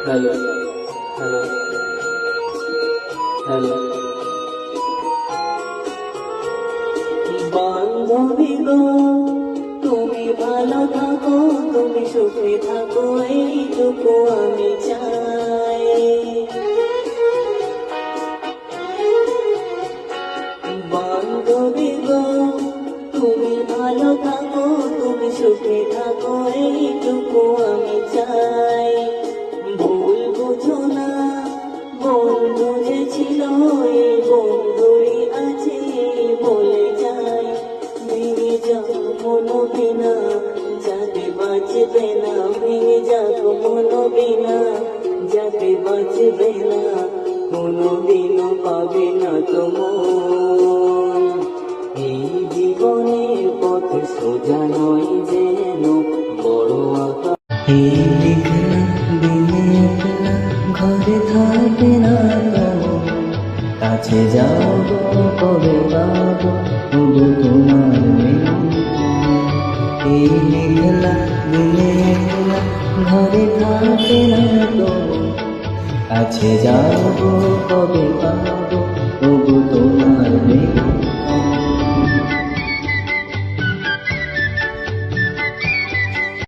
Hello hello hello বান্ধবী গো, তুমি ভালো থাকো, তুমি সুখে থাকো, এইটুকু আমি চাই। বান্ধবী গো, তুমি ভালো থাকো, তুমি সুখে থাকো, এইটুকু আমি চাই। ভুল বুঝো না, বন্ধু যে ছিল এই বন্ধুই আছে বলে যায়। ভেঙে যাও মনো বিনা, যাতে বাঁচবে না, ভেঙে যাও মনো বিনা, যাতে বাঁচবে না, কোনোদিনও পাবে না তোমার। এই জীবনের পথ সোজা নয় যেন বড় আকাশ। এই লিখলা দিনে একলা, ঘরে থাকে না তো, কাছে যাও কবে পাবো তবু তোমার এই লিখলা দিনে একলা, ঘরে থাকে না তো, কাছে যাবো কবে পাবো